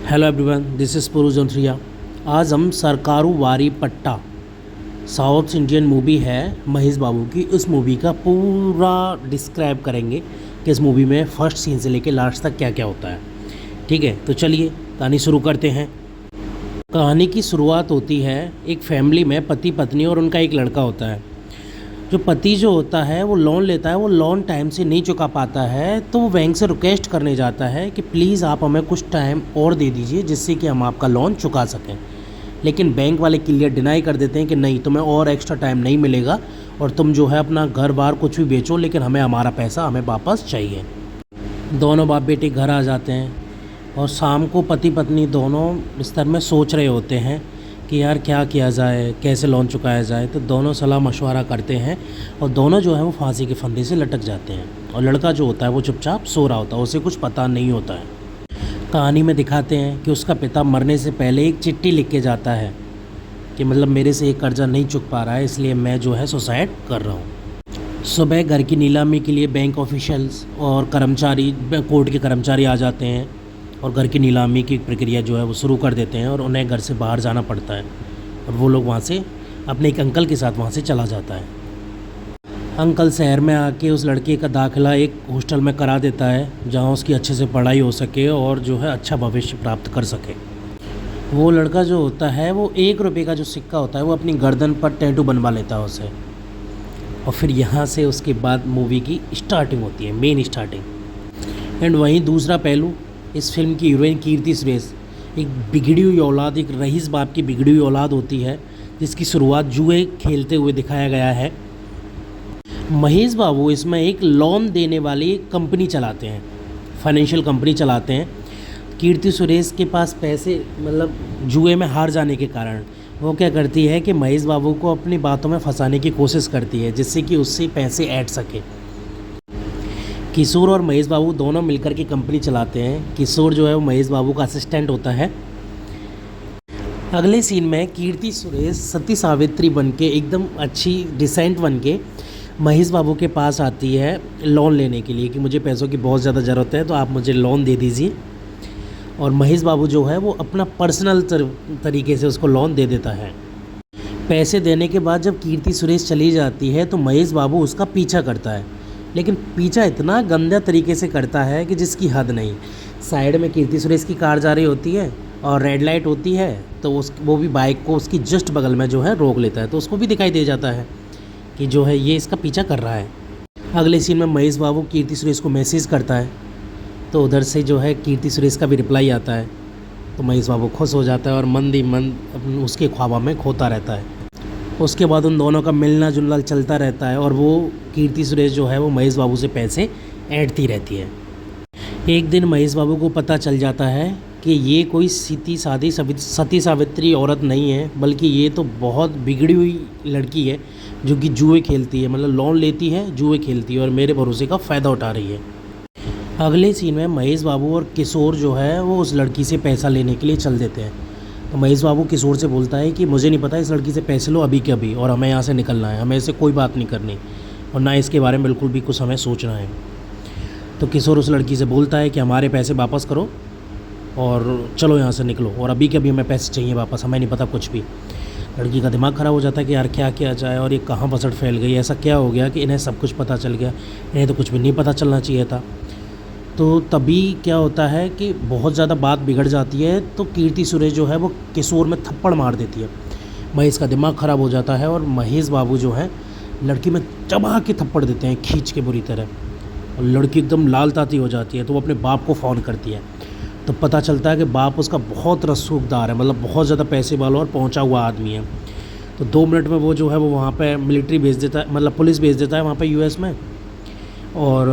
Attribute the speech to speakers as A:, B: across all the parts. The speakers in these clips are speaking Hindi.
A: हेलो एवरीवन, दिस इज़ पुरुष जौनरिया। आज हम सरकारू वारी पट्टा साउथ इंडियन मूवी है महेश बाबू की। उस मूवी का पूरा डिस्क्राइब करेंगे कि इस मूवी में फर्स्ट सीन से लेकर लास्ट तक क्या क्या होता है। ठीक है, तो चलिए कहानी शुरू करते हैं। कहानी की शुरुआत होती है एक फैमिली में, पति पत्नी और उनका एक लड़का होता है। जो पति जो होता है वो लोन लेता है, वो लोन टाइम से नहीं चुका पाता है, तो वो बैंक से रिक्वेस्ट करने जाता है कि प्लीज़ आप हमें कुछ टाइम और दे दीजिए जिससे कि हम आपका लोन चुका सकें। लेकिन बैंक वाले क्लियर डिनाई कर देते हैं कि नहीं, तुम्हें और एक्स्ट्रा टाइम नहीं मिलेगा और तुम जो है अपना घर बार कुछ भी बेचो, लेकिन हमें हमारा पैसा हमें वापस चाहिए। दोनों बाप बेटे घर आ जाते हैं और शाम को पति पत्नी दोनों बिस्तर में सोच रहे होते हैं कि यार क्या किया जाए, कैसे लोन चुकाया जाए। तो दोनों सलाह मशवरा करते हैं और दोनों जो है वो फांसी के फंदे से लटक जाते हैं। और लड़का जो होता है वो चुपचाप सो रहा होता है, उसे कुछ पता नहीं होता है। कहानी में दिखाते हैं कि उसका पिता मरने से पहले एक चिट्ठी लिख के जाता है कि मतलब मेरे से एक कर्जा नहीं चुक पा रहा है, इसलिए मैं जो है सुसाइड कर रहा हूँ। सुबह घर की नीलामी के लिए बैंक ऑफिशियल्स और कर्मचारी, कोर्ट के कर्मचारी आ जाते हैं और घर की नीलामी की प्रक्रिया जो है वो शुरू कर देते हैं और उन्हें घर से बाहर जाना पड़ता है। और वो लोग वहाँ से अपने एक अंकल के साथ वहाँ से चला जाता है। अंकल शहर में आके उस लड़के का दाखिला एक हॉस्टल में करा देता है जहाँ उसकी अच्छे से पढ़ाई हो सके और जो है अच्छा भविष्य प्राप्त कर सके। वो लड़का जो होता है वो 1 रुपये का जो सिक्का होता है वो अपनी गर्दन पर टैटू बनवा लेता है उसे। और फिर यहाँ से उसके बाद मूवी की स्टार्टिंग होती है, मेन स्टार्टिंग। एंड वहीं दूसरा पहलू, इस फिल्म की हीरोइन कीर्ति सुरेश एक बिगड़ी हुई औलाद, एक रईस बाप की बिगड़ी हुई औलाद होती है जिसकी शुरुआत जुए खेलते हुए दिखाया गया है। महेश बाबू इसमें एक लोन देने वाली कंपनी चलाते हैं, फाइनेंशियल कंपनी चलाते हैं। कीर्ति सुरेश के पास पैसे मतलब जुए में हार जाने के कारण वो क्या करती है कि महेश बाबू को अपनी बातों में फंसाने की कोशिश करती है जिससे कि उससे पैसे ऐंठ सके। किशोर और महेश बाबू दोनों मिलकर के कंपनी चलाते हैं। किशोर जो है वो महेश बाबू का असिस्टेंट होता है। अगले सीन में कीर्ति सुरेश सती सावित्री बनके एकदम अच्छी डिसेंट बनके महेश बाबू के पास आती है लोन लेने के लिए कि मुझे पैसों की बहुत ज़्यादा ज़रूरत है, तो आप मुझे लोन दे दीजिए। और महेश बाबू जो है वो अपना पर्सनल तरीके से उसको लोन दे देता है। पैसे देने के बाद जब कीर्ति सुरेश चली जाती है तो महेश बाबू उसका पीछा करता है, लेकिन पीछा इतना गंदा तरीके से करता है कि जिसकी हद नहीं। साइड में कीर्ति सुरेश की कार जा रही होती है और रेड लाइट होती है, तो वो भी बाइक को उसकी जस्ट बगल में जो है रोक लेता है, तो उसको भी दिखाई दे जाता है कि जो है ये इसका पीछा कर रहा है। अगले सीन में महेश बाबू कीर्ति सुरेश को मैसेज करता है, तो उधर से जो है कीर्ति सुरेश का भी रिप्लाई आता है, तो महेश बाबू खुश हो जाता है और मंद ही मंद उसके ख्वाबों में खोता रहता है। उसके बाद उन दोनों का मिलना जुलना चलता रहता है और वो कीर्ति सुरेश जो है वो महेश बाबू से पैसे ऐंठती रहती है। एक दिन महेश बाबू को पता चल जाता है कि ये कोई सती सावित्री औरत नहीं है, बल्कि ये तो बहुत बिगड़ी हुई लड़की है जो कि जुए खेलती है, मतलब लोन लेती है, जुए खेलती है और मेरे भरोसे का फ़ायदा उठा रही है। अगले सीन में महेश बाबू और किशोर जो है वो उस लड़की से पैसा लेने के लिए चल देते हैं। तो महेश बाबू किशोर से बोलता है कि मुझे नहीं पता, इस लड़की से पैसे लो अभी के अभी और हमें यहाँ से निकलना है, हमें इससे कोई बात नहीं करनी और ना इसके बारे में बिल्कुल भी कुछ हमें सोचना है। तो किशोर उस लड़की से बोलता है कि हमारे पैसे वापस करो और चलो यहाँ से निकलो और अभी के अभी हमें पैसे चाहिए वापस, हमें नहीं पता कुछ भी। लड़की का दिमाग ख़राब हो जाता है कि यार क्या किया जाए और ये कहाँ बसट फैल गई, ऐसा क्या हो गया कि इन्हें सब कुछ पता चल गया, इन्हें तो कुछ भी नहीं पता चलना चाहिए था। तो तभी क्या होता है कि बहुत ज़्यादा बात बिगड़ जाती है, तो कीर्ति सुरेश जो है वो किशोर में थप्पड़ मार देती है। महेश का दिमाग ख़राब हो जाता है और महेश बाबू जो है लड़की में चबा के थप्पड़ देते हैं खींच के बुरी तरह, और लड़की एकदम लाल ताती हो जाती है। तो वो अपने बाप को फ़ोन करती है, तो पता चलता है कि बाप उसका बहुत रसूखदार है, मतलब बहुत ज़्यादा पैसे वाला और पहुँचा हुआ आदमी है। तो 2 मिनट में वो जो है वो वहाँ पर मिलिट्री भेज देता है, मतलब पुलिस भेज देता है वहाँ पर US में, और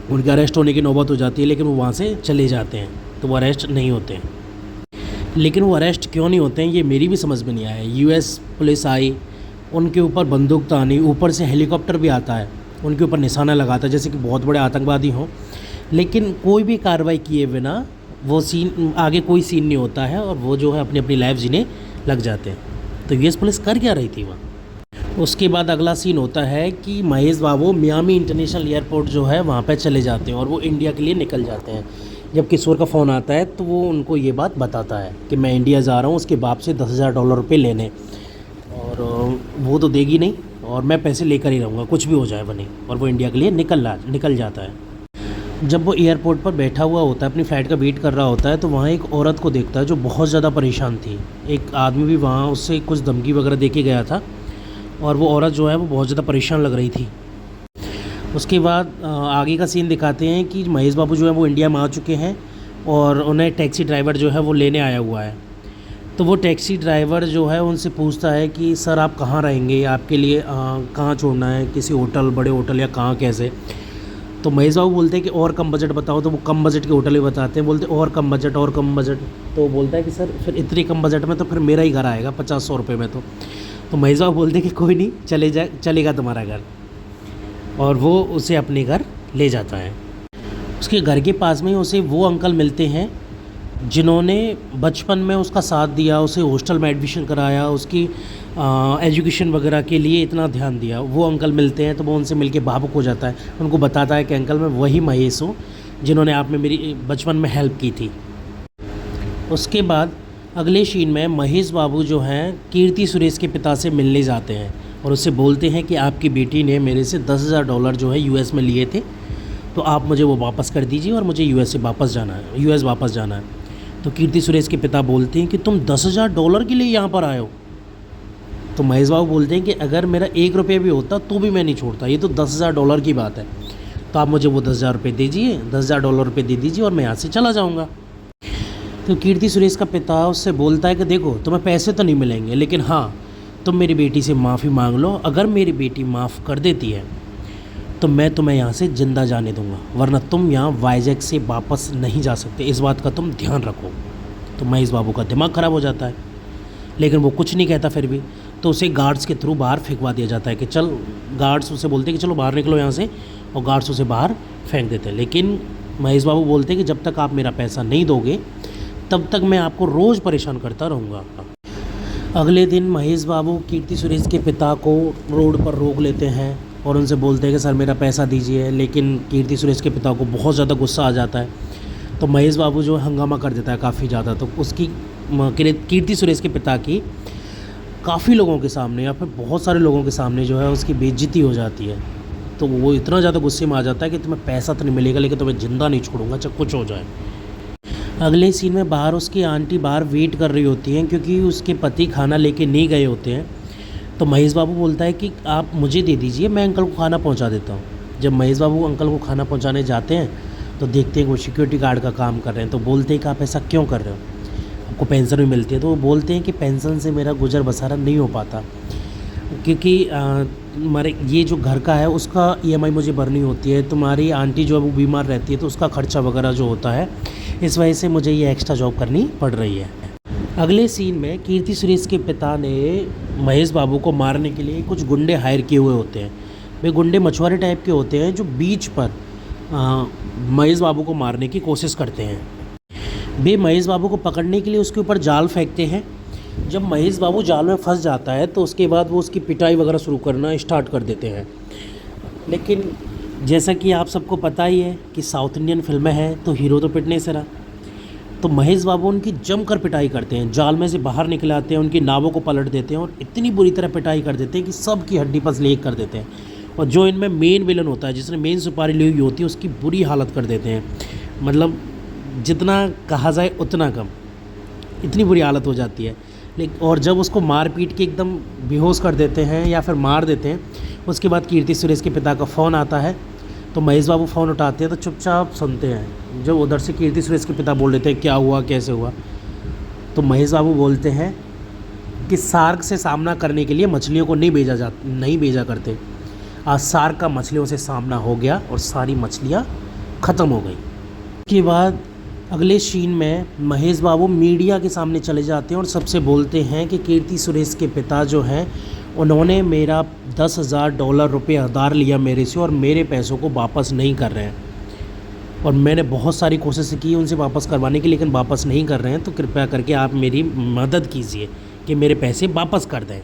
A: उनके अरेस्ट होने की नौबत हो जाती है। लेकिन वो वहाँ से चले जाते हैं, तो वो अरेस्ट नहीं होते हैं। लेकिन वो अरेस्ट क्यों नहीं होते हैं ये मेरी भी समझ में नहीं आया। US पुलिस आई, उनके ऊपर बंदूक तानी, ऊपर से हेलीकॉप्टर भी आता है, उनके ऊपर निशाना लगाता है जैसे कि बहुत बड़े आतंकवादी हों, लेकिन कोई भी कार्रवाई किए बिना वो सीन आगे कोई सीन नहीं होता है और वो जो है अपनी अपनी लाइफ जीने लग जाते हैं। तो US पुलिस कर क्या रही थी वहाँ। उसके बाद अगला सीन होता है कि महेश बाबू मियामी इंटरनेशनल एयरपोर्ट जो है वहाँ पर चले जाते हैं और वो इंडिया के लिए निकल जाते हैं। जब किशोर का फ़ोन आता है तो वो उनको ये बात बताता है कि मैं इंडिया जा रहा हूँ उसके बाप से $10,000 लेने, और वो तो देगी नहीं और मैं पैसे लेकर ही रहूँगा कुछ भी हो जाए बने, और वो इंडिया के लिए निकल जाता है। जब वो एयरपोर्ट पर बैठा हुआ होता है, अपनी फ़्लाइट का वेट कर रहा होता है, तो वहाँ एक औरत को देखता है जो बहुत ज़्यादा परेशान थी। एक आदमी भी वहाँ उससे कुछ धमकी वगैरह दे के गया था, और वो औरत जो है वो बहुत ज़्यादा परेशान लग रही थी। उसके बाद आगे का सीन दिखाते हैं कि महेश बाबू जो है वो इंडिया में आ चुके हैं और उन्हें टैक्सी ड्राइवर जो है वो लेने आया हुआ है। तो वो टैक्सी ड्राइवर जो है उनसे पूछता है कि सर आप कहाँ रहेंगे, आपके लिए कहाँ छोड़ना है, किसी होटल, बड़े होटल या कहाँ कैसे। तो महेश बाबू बोलते हैं कि और कम बजट बताओ, तो वो कम बजट के होटल ही बताते हैं। बोलते और कम बजट, और कम बजट। तो बोलता है कि सर फिर इतने कम बजट में तो फिर मेरा ही घर आएगा 50-100 रुपये में। तो महेश बाबू बोलते हैं कि कोई नहीं, चलेगा तुम्हारा घर, और वो उसे अपने घर ले जाता है। उसके घर के पास में उसे वो अंकल मिलते हैं जिन्होंने बचपन में उसका साथ दिया, उसे हॉस्टल में एडमिशन कराया, उसकी एजुकेशन वगैरह के लिए इतना ध्यान दिया। वो अंकल मिलते हैं तो वो उनसे मिलके भावुक हो जाता है। उनको बताता है कि अंकल मैं वही महेश हूँ जिन्होंने आप में मेरी बचपन में हेल्प की थी। उसके बाद अगले सीन में महेश बाबू जो हैं कीर्ति सुरेश के पिता से मिलने जाते हैं और उससे बोलते हैं कि आपकी बेटी ने मेरे से $10,000 जो है यूएस में लिए थे, तो आप मुझे वो वापस कर दीजिए और मुझे यूएस वापस जाना है। तो कीर्ति सुरेश के पिता बोलते हैं कि तुम $10,000 के लिए यहाँ पर आए हो। तो महेश बाबू बोलते हैं कि अगर मेरा 1 रुपये भी होता तो भी मैं नहीं छोड़ता, ये तो $10,000 की बात है, तो आप मुझे वो $10,000 दे दीजिए और मैं यहाँ से चला जाऊँगा। तो कीर्ति सुरेश का पिता उससे बोलता है कि देखो तुम्हें पैसे तो नहीं मिलेंगे, लेकिन हाँ तुम मेरी बेटी से माफ़ी मांग लो। अगर मेरी बेटी माफ़ कर देती है तो मैं तुम्हें यहाँ से ज़िंदा जाने दूंगा, वरना तुम यहाँ वाइजैक से वापस नहीं जा सकते, इस बात का तुम ध्यान रखो। तो महेश बाबू का दिमाग ख़राब हो जाता है, लेकिन वो कुछ नहीं कहता फिर भी। तो उसे गार्ड्स के थ्रू बाहर फेंकवा दिया जाता है कि चल, गार्ड्स उसे बोलते हैं कि चलो बाहर निकलो यहाँ से, और गार्ड्स उसे बाहर फेंक देते हैं। लेकिन महेश बाबू बोलते हैं कि जब तक आप मेरा पैसा नहीं दोगे तब तक मैं आपको रोज़ परेशान करता रहूँगा। अगले दिन महेश बाबू कीर्ति सुरेश के पिता को रोड पर रोक लेते हैं और उनसे बोलते हैं कि सर मेरा पैसा दीजिए। लेकिन कीर्ति सुरेश के पिता को बहुत ज़्यादा गुस्सा आ जाता है, तो महेश बाबू जो हंगामा कर देता है काफ़ी ज़्यादा। तो उसकी कीर्ति सुरेश के पिता की काफ़ी लोगों के सामने या फिर बहुत सारे लोगों के सामने जो है उसकी बेइज्जती हो जाती है। तो वो इतना ज़्यादा गुस्से में आ जाता है कि तुम्हें पैसा तो नहीं मिलेगा, लेकिन तुम्हें ज़िंदा नहीं छोड़ूंगा चाहे कुछ हो जाए। अगले सीन में बाहर उसकी आंटी बाहर वेट कर रही होती हैं क्योंकि उसके पति खाना लेके नहीं गए होते हैं। तो महेश बाबू बोलता है कि आप मुझे दे दीजिए, मैं अंकल को खाना पहुंचा देता हूं। जब महेश बाबू अंकल को खाना पहुंचाने जाते हैं तो देखते हैं कि वो सिक्योरिटी गार्ड का काम कर रहे हैं। तो बोलते हैं कि आप ऐसा क्यों कर रहे हो, आपको पेंशन भी मिलती है। तो वो बोलते हैं कि पेंशन से मेरा गुजर बसारा नहीं हो पाता, क्योंकि हमारे ये जो घर का है उसका EMI मुझे भरनी होती है, तुम्हारी आंटी जो है वो बीमार रहती है तो उसका खर्चा वगैरह जो होता है, इस वजह से मुझे ये एक्स्ट्रा जॉब करनी पड़ रही है। अगले सीन में कीर्ति सुरेश के पिता ने महेश बाबू को मारने के लिए कुछ गुंडे हायर किए हुए होते हैं। वे गुंडे मछुआरे टाइप के होते हैं जो बीच पर महेश बाबू को मारने की कोशिश करते हैं। वे महेश बाबू को पकड़ने के लिए उसके ऊपर जाल फेंकते हैं। जब महेश बाबू जाल में फंस जाता है तो उसके बाद वो उसकी पिटाई वगैरह शुरू करना स्टार्ट कर देते हैं। लेकिन जैसा कि आप सबको पता ही है कि साउथ इंडियन फिल्में हैं तो हीरो तो पिटने से रहा, तो महेश बाबू उनकी जमकर पिटाई करते हैं, जाल में से बाहर निकलाते हैं, उनकी नावों को पलट देते हैं और इतनी बुरी तरह पिटाई कर देते हैं कि सब की हड्डी पसली एक कर देते हैं। और जो इनमें मेन विलन होता है, जिसने मेन सुपारी ली हुई होती है, उसकी बुरी हालत कर देते हैं। मतलब जितना कहा जाए उतना कम, इतनी बुरी हालत हो जाती है। और जब उसको मार पीट के एकदम बेहोश कर देते हैं या फिर मार देते हैं, उसके बाद कीर्ति सुरेश के पिता का फ़ोन आता है। तो महेश बाबू फ़ोन उठाते हैं तो चुपचाप सुनते हैं। जब उधर से कीर्ति सुरेश के पिता बोल देते हैं क्या हुआ, कैसे हुआ, तो महेश बाबू बोलते हैं कि शार्क से सामना करने के लिए मछलियों को नहीं भेजा करते। आज शार्क का मछलियों से सामना हो गया और सारी मछलियाँ ख़त्म हो गई। उसके बाद अगले सीन में महेश बाबू मीडिया के सामने चले जाते हैं और सबसे बोलते हैं कि कीर्ति सुरेश के पिता जो हैं उन्होंने मेरा $10,000 उधार लिया मेरे से और मेरे पैसों को वापस नहीं कर रहे हैं। और मैंने बहुत सारी कोशिश की उनसे वापस करवाने की, लेकिन वापस नहीं कर रहे हैं। तो कृपया करके आप मेरी मदद कीजिए कि मेरे पैसे वापस कर दें।